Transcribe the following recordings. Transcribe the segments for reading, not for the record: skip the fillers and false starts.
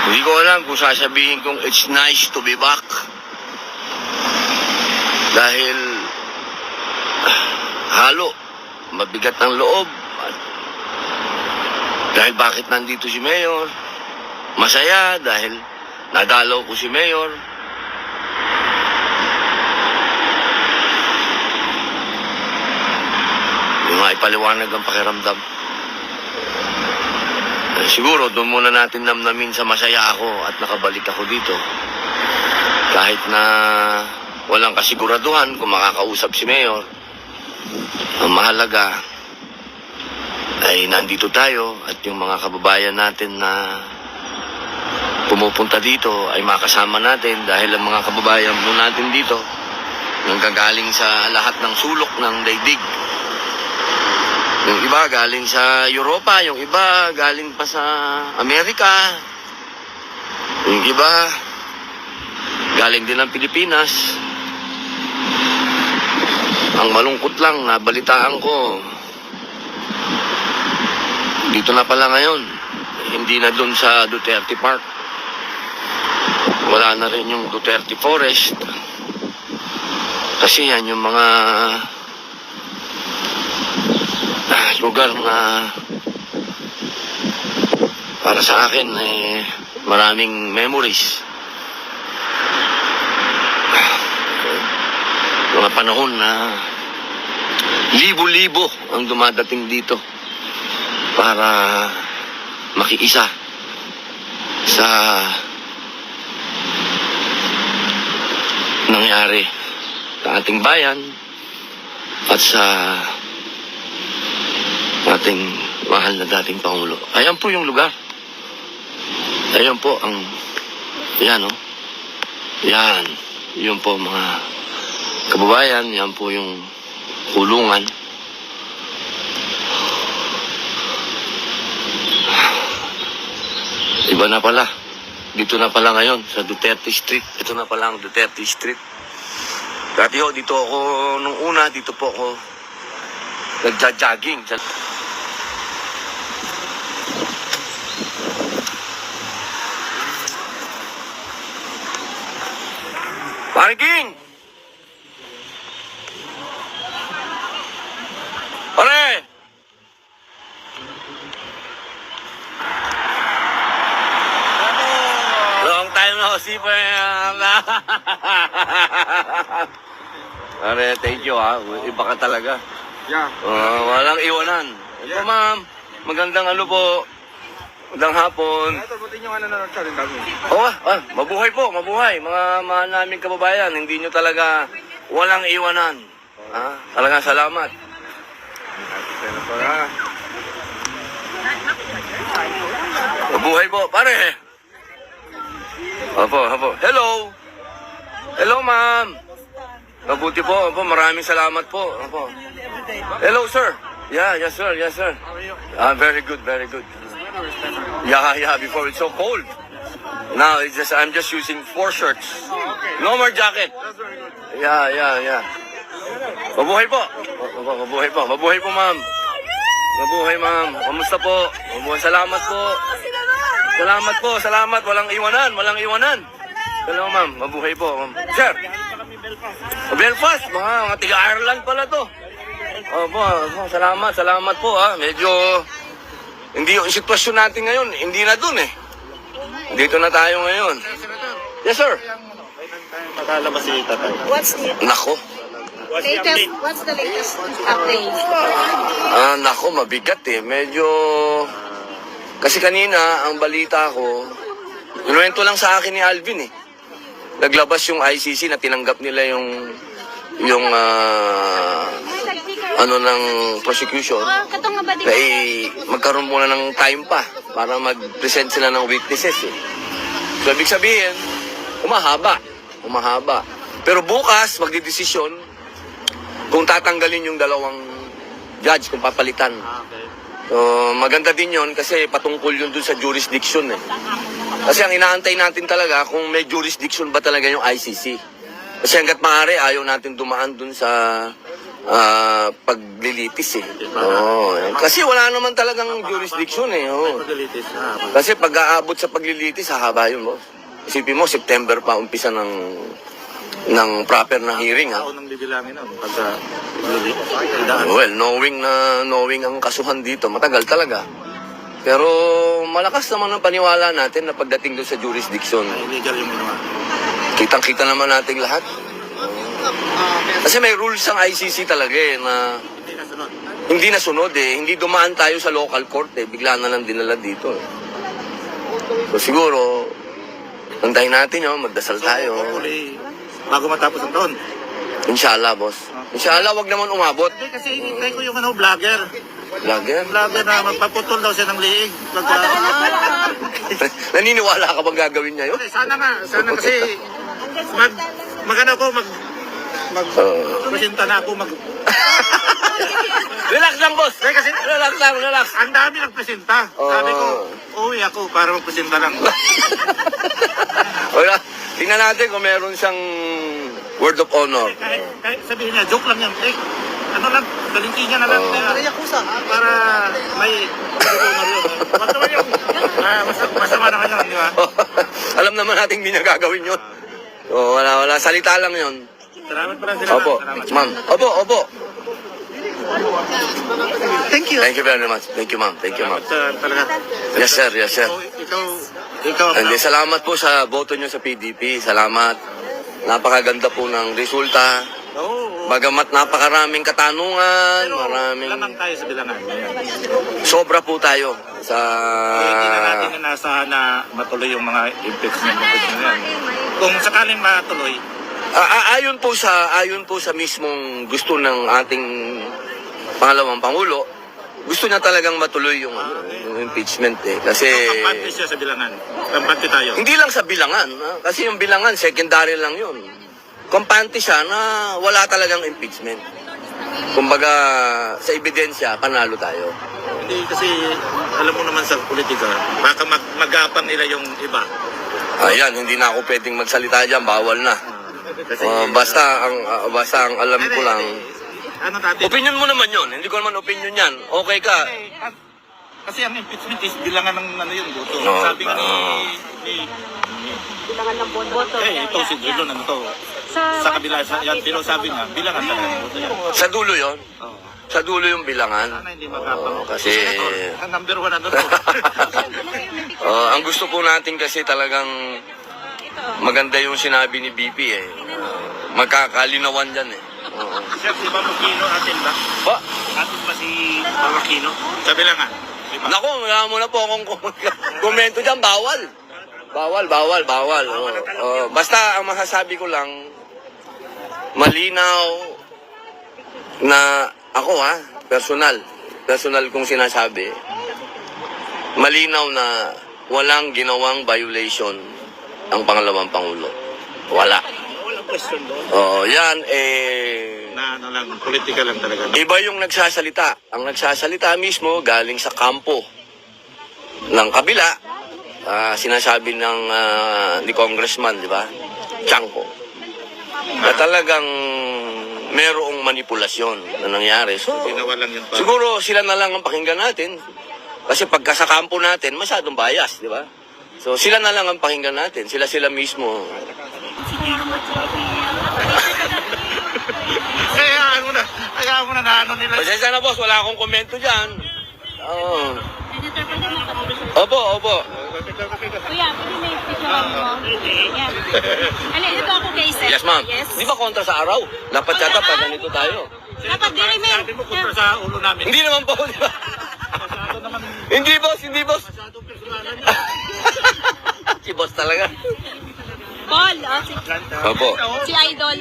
Hindi ko alam kung sasabihin kong it's nice to be back. Dahil halo, mabigat ang loob. Dahil bakit nandito si Mayor? Masaya dahil nadalaw ko si Mayor. Yung nga ipaliwanag ang pakiramdam. Siguro doon muna natin namnamin sa masaya ako at nakabalik ako dito. Kahit na walang kasiguraduhan kung makakausap si Mayor. Ang mahalaga ay nandito tayo at yung mga kababayan natin na pumupunta dito ay makasama natin dahil ang mga kababayan po natin dito nanggagaling sa lahat ng sulok ng daigdig. Yung iba galing sa Europa, yung iba galing pa sa Amerika, yung iba galing din ng Pilipinas. Ang malungkot lang, nabalitaan ko, dito na pala ngayon, hindi na dun sa Duterte Park. Wala na rin yung Duterte Forest. Kasi yan yung mga lugar na para sa akin maraming memories. Mga panahon na libo-libo ang dumadating dito para makiisa sa nangyari sa ating bayan at sa ating mahal na dating Pangulo. Ayan po yung lugar. Ayan po ang yan, oh. Yan. Yun po mga kababayan. Yan po yung kulungan. Iba na pala. Dito na pala ngayon sa Duterte Street. Ito na pala ang Duterte Street. Dati ho, dito ako nung una, dito po ako nagja-jogging. Parking! Pare! Long time no see pa. Pare, thank you ha. Iba ka talaga. Yeah. Walang iwanan. Ito ma'am, magandang ano po. Magandang hapon. Ito, buti nyo na nagsarin kami. Mabuhay po, mabuhay. Mga mahal naming kababayan, hindi nyo talaga walang iwanan. Talagang salamat. Mabuhay po, pare. Opo. Hello. Hello, ma'am. Mabuti po. Opo, maraming salamat po. Opo. Hello, sir. Yes, sir. Very good. Yeah, before it's so cold. Now, I'm just using 4 shirts. No more jacket. Yeah. Mabuhay po. Mabuhay po, ma'am. Mabuhay, ma'am. Kamusta po? Salamat po. Salamat. Walang iwanan. Hello, ma'am. Mabuhay po, ma'am. Sir. Belfast. Mga tiga-Ireland pala to. Opo. Salamat po, ha. Medyo hindi yung sitwasyon natin ngayon, hindi na dun eh. Dito na tayo ngayon. Yes, sir. Makalabas si tatay. What's new? Nako. What's the latest update? Nako, mabigat eh. Medyo... Kasi kanina, ang balita ko, inuwento lang sa akin ni Alvin eh. Naglabas yung ICC na tinanggap nila yung ng prosecution na magkaroon muna ng time pa para mag-present sila ng witnesses eh. So, ibig sabihin, umahaba. Pero bukas, magdidesisyon kung tatanggalin yung dalawang judge, kung papalitan. So, maganda din yon kasi patungkol yun dun sa jurisdiction eh. Kasi ang inaantay natin talaga kung may jurisdiction ba talaga yung ICC. Kasi hanggat maaari, ayaw natin dumaan dun sa paglilitis eh. Oo. Kasi wala naman talagang jurisdiction eh. Oo. Pagalitis. Kasi pag-aabot sa paglilitis, hahaba yun, boss. Isipin mo, September pa umpisa ng proper na hearing, ha? Tao nang bibilangin nun. Pagka Well, knowing ang kasuhan dito, matagal talaga. Pero malakas naman ang paniwala natin na pagdating doon sa jurisdiction, illegal yung ginawa. kitang-kita naman nating lahat. Kasi may rules ang ICC talaga eh, na Hindi nasunod. hindi nasunod eh. Hindi dumaan tayo sa local court eh. Bigla na lang dinala dito eh. So siguro, antayin natin yun, magdasal tayo. Hopefully, bago matapos ang taon. Inshallah, boss. Inshallah, wag naman umabot. Hindi kasi hinintay ko yung vlogger. Vlogger. Vlogger na magpaputol daw siya ng liig. Pagka... Naniniwala ka bang gagawin niya yun? Okay, sana kasi presenta na ako Relax lang, boss. kasi Relax lang, relax. ang dami nagpresenta. Sabi ko, uwi ako para magpresenta lang. Wala. Tingnan natin kung meron siyang word of honor. kahit sabihin niya, joke lang yan. Ano lang, galintingan na lang. Para may honor yun. Wag naman yung masama naman yun, di ba? Alam naman natin hindi niya gagawin yun. Wala. Salita lang yun. Salamat pala sila. Opo. Salamat. Ma'am. Opo. Thank you. Thank you very much. Thank you, ma'am. Thank you, ma'am. Talaga. Yes, sir. Yes, sir. Ikaw ang Hindi, salamat po sa boto nyo sa PDP. Salamat. Napakaganda po ng resulta. Oo. Bagamat napakaraming katanungan, Pero maraming... lamang tayo sa bilangan. Sobra po tayo sa... Hindi na natin inaasahan na matuloy yung mga impeachment na yan. Kung sakaling matuloy, Ayon po sa mismong gusto ng ating pangalawang pangulo, gusto niya talagang matuloy yung impeachment eh. Kasi kampante siya sa bilangan. Kampante tayo. hindi lang sa bilangan, kasi yung bilangan secondary lang yun. Kampante siya na wala talagang impeachment. Kumbaga sa ebidensya, panalo tayo. Hindi kasi, alam mo naman sa politika, baka magapang nila yung iba. Ayan, hindi na ako pwedeng magsalita diyan, bawal na. Kasi, Basta ang alam ko lang. ano natin? Opinion mo naman 'yon. Hindi ko naman opinion 'yan. Okay ka. Kasi ang impeachment is bilangan ng ano yun, boto. No, Sabi nga Bilangan ng boto. ito si Drilon, ano to? Sa kabila, yan, pero sabi nga, bilangan talaga ng boto yan. Sa dulo 'yon. Oo. Sa dulo yung bilangan. Sana hindi magapang. Kasi Ang number one ano to? ang gusto po natin kasi talagang maganda yung sinabi ni BP eh. Magkakalinawan diyan eh. Oo. Siya, si Mamukino atin ba? Ba? Atin ba si Mamukino? Sa bilangan. Diba? Nako, wala mo na po akong komento diyan, bawal. Bawal. Basta ang masasabi ko lang, malinaw na ako personal kong sinasabi, malinaw na walang ginawang violation ang pangalawang pangulo. Wala. Walang question doon. Yan Na ano lang, politika lang talaga. iba yung nagsasalita. Ang nagsasalita mismo galing sa kampo ng kabila. Sinasabi ng ni Congressman, di ba? Chanco. Na talagang merong manipulasyon na nangyari. So, Ginawa lang yun pa. siguro sila na lang ang pakinggan natin. Kasi pagka sa kampo natin, masyadong bias, di ba? So sila na lang ang pakinggan natin. Sila mismo. Kaya mo na ano nila. Pasensya na boss, wala akong komento dyan. Oo. Opo. Kuya, pwede may picture mo? Yan. Ano, ito ako kay Sir. Yes ma'am. Yes. Di ba kontra sa araw? Dapat yata pag ganito tayo. Dapat din may... Sabi mo kontra sa ulo namin. Hindi naman po, di ba? Masyado naman. Hindi boss. Masyadong personalan niya. Si boss talaga. Paul, Opo. si Idol.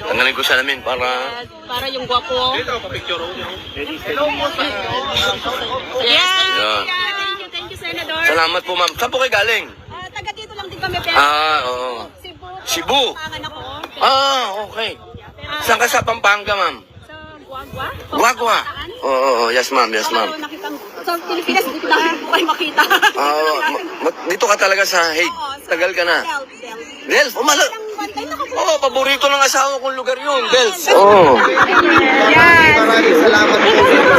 Tanggalin ko siya namin para... Para yung gwapo. Dito, papicture ko. Yeah. Yeah. Thank you, Senador. Salamat po ma'am. Saan po kayo galing? Taga dito lang din kami, pero Oo. Cebu. Cebu? Pangan ako. Okay. Saan ka sa Pampanga ma'am? Sa Guagua. Guagua. Oo, yes ma'am. Sa Pilipinas, dito lang ko kayo makita. Dito ka talaga sa Hague. Tagal ka na. Del, Oo, paborito ng asawa kong lugar yun, Bells. Oo.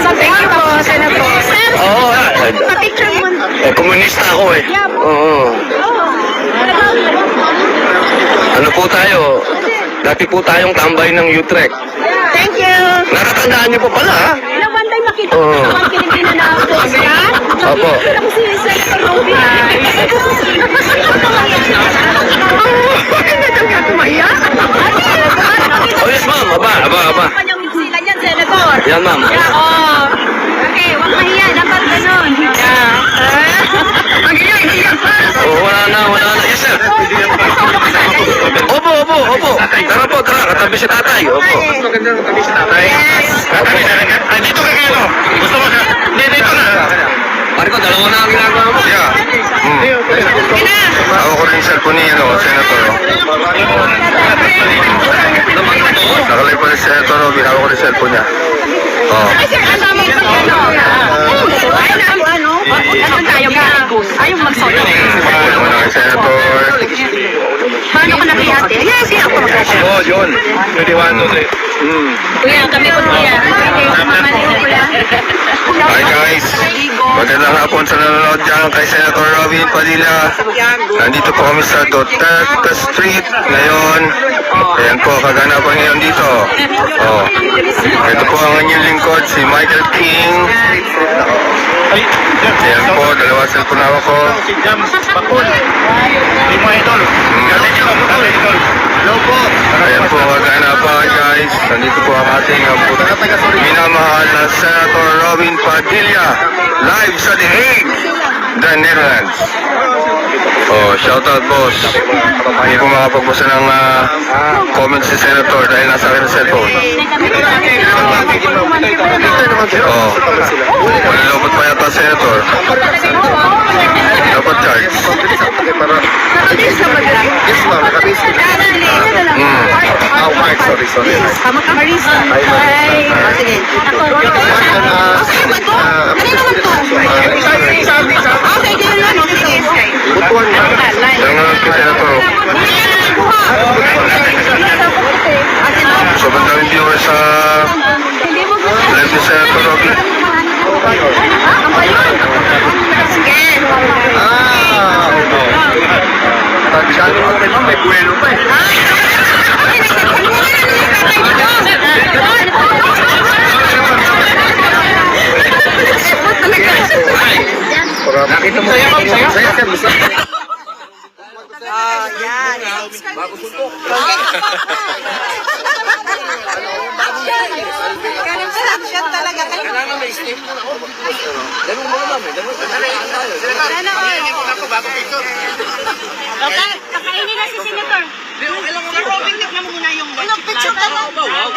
So, thank you po, Senator. Oo. Pa-picture mo. Komunista ako eh. Oo. Ano po tayo? Dati po tayong tambay ng Utrecht. Thank you. Natatandaan niyo po pala, ha? Ilang bantay makita ko Oo. sa mga Pilipina na postcard? Opo. Ako si Senator Robin. Bakit na daw ka tumahiya? Oh, yes, ma'am. Aba. Kanyang sila niyan, Senator. Yan, ma'am. Oo. Okay, huwag mahiya. Dapat ganun. Oh, wala na. Yes, sir. Opo. Tara po. Katabi si tatay. Opo. Maganda ng kami sa tatay. Yes. Tatay talaga. Ay, dito ka kayo. Gusto mo ka? Hindi, dito na. Pare ko, dalawa na ang ginagawa mo. Yeah. Ako ko rin cellphone ni, Senator. Nakalay pa ni Senator, ginawa ko rin cellphone niya. Oh. Ay, sir, ang dami pa ano tayo mag-agos? Ayaw mag-solo. Naman kay Senator. Paano ka nakihati? Yes, ako mag-agos. Oh, yun. 21 eh. Kuya, kami po kuya. Hi guys, magandang hapon sa nanonood dyan kay Senator Robin Padilla. Nandito po kami sa Duterte Street ngayon. Ayan po, kaganapan ngayon dito. Oh. Ito po ang inyong lingkod, si Michael King. Ayan po, dalawa cellphone hawak ko. Si James Bakul. Di mo idol. Hello po. Ayan po, kaganapan guys. Nandito po ang ating minamahal na Senator Robin Padilla. Live sa The Hague, the Netherlands. Oh, shoutout boss. Hindi po makapagbasa ng comments si Senator dahil nasa akin ang cellphone. Oh, malilobot pa yata Senator. Dapat charge. Yes ma'am, nakabase. Oh, Mark, sorry. Tama ka, Marisa. Ay. Sige. Okay, ganun lang. Butuan na. Jangan kay Senator. Sobrang daming viewers sa live ni Senator Robin. Tagsalo ako kay ma'am, may buwelo pa eh. Nakita mo saya sir, gusto. Ganun sa action talaga. Kailangan may step na ako. Ganun mo naman. Pakainin na si Senator. Sir Robin, tignan mo muna yung lunch. Picture ka na. Wow, ma'am.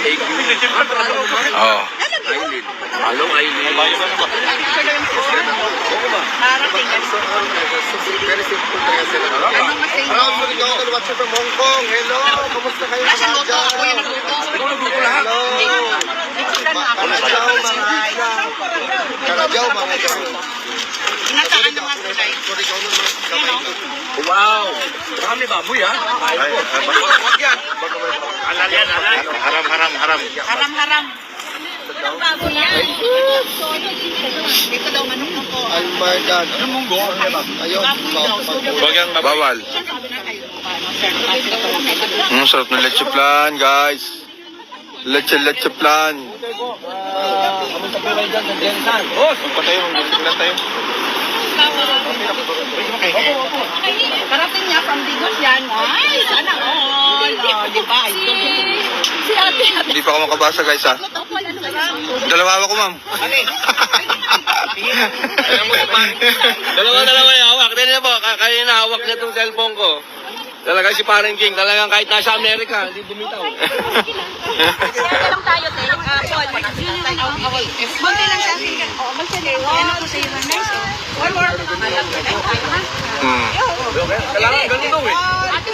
Thank you. Oh. Hello, Aileen. Watcher from Hong Kong. Hello, kamusta kayo mga dyan? Hello, mga dyan. Inataan ng mga tulay. Wow. Marami baboy, ha? Wag yan. Halal yan, halal. Haram. Haram-haram. Walang bago yan. Dito daw manok mo ko. Almardan. Yung munggo, Ayun. wag yan Bawal. Sarap ng leche plan, guys. Leche plan. Parating niya from Digos yan. Ay, sana all. Di ba? Si ate. Hindi pa ako makabasa, guys, ha? Dalawa ko, ma'am. Dalawa yung hawak. Tignan po, kanina hawak niya itong cellphone ko. Talaga si Parang King, talagang kahit nasa Amerika, hindi bumitaw. Kaya lang tayo, te. Bunti lang siya. Oo, bunti lang. Ano po sa iyo, nice. One more. Hmm. Kailangan ganun daw eh. Ate,